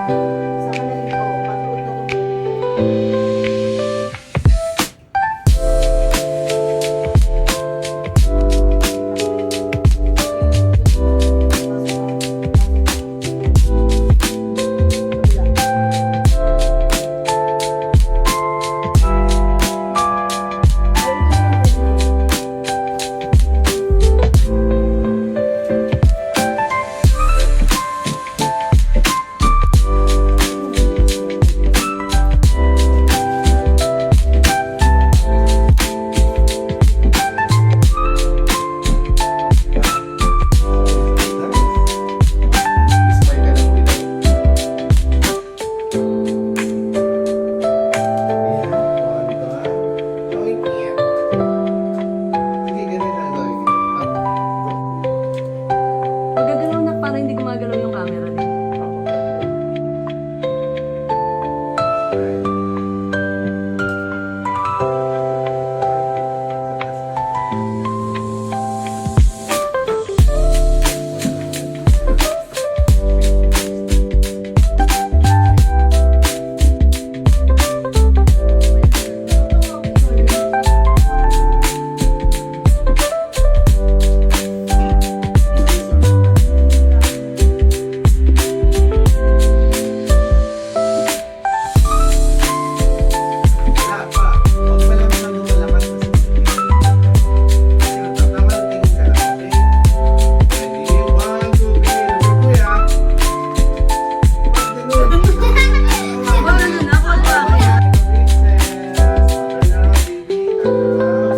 Sa kanaling ko, patuto ko. Magagalaw na para hindi gumagalaw yung camera din.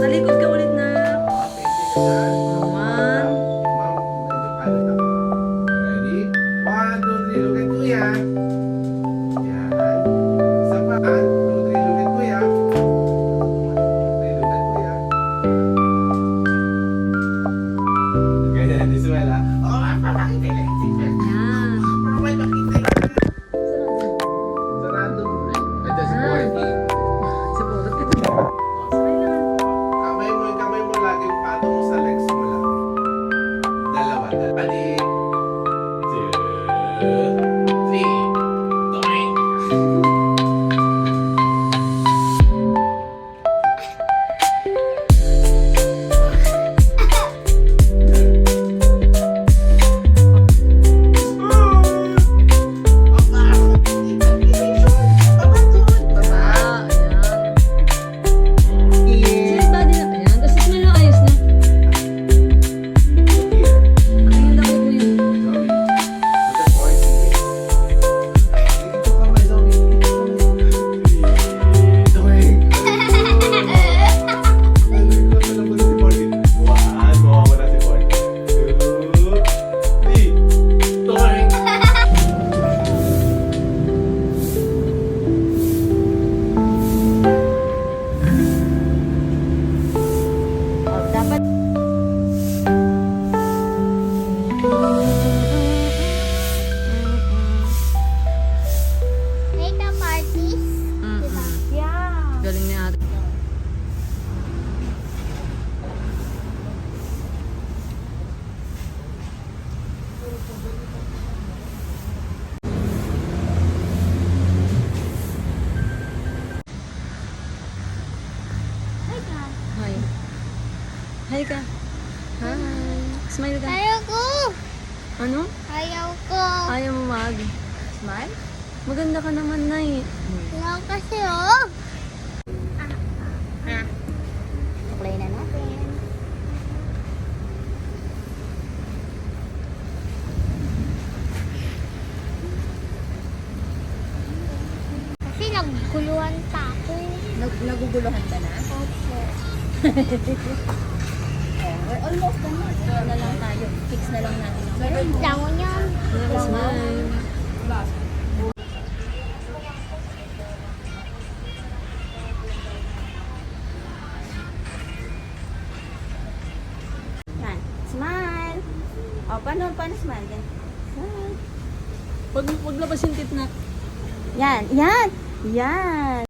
Sa likod ka ulit na. One. Ready? 1, 2, 3, look at Kuya. Yan. Isa pa. 1, 2, 3, look at Kuya. 3, look at Kuya. Ganyan, this well, ha? Oh, papakita lang. Yan. Mamay, pakita lang. Sarado mo. Ito si Porky. Siguro. Kamay mo lagi pato mo sa legs mo lang. Dalawa. Ready? 2, 3. Doink! Baba. Ayan. Sino ba din? Ayan. Tapos smile na ayos na. Patingin lang ko yun. Dapat Make a party. Diba? Yeah. galing ni ate. Hi, guys. Hi. Hi ka. Hi. Smile ka. Ayaw ko. Ano? Ayaw ko. Ayaw mo mag. Smile? Maganda ka naman na eh. Ayaw kasi, oh. Play na natin. Kasi nagkuluhan pa ako. Naguguluhan ka na? Opo. We're almost done na. Ano na lang tayo. Fix na lang natin. Dango niyan. Smile. Yan. Smile. O, paano smile? Yan. Smile. Pag labas yung tip na. Yan. Yan. Yan.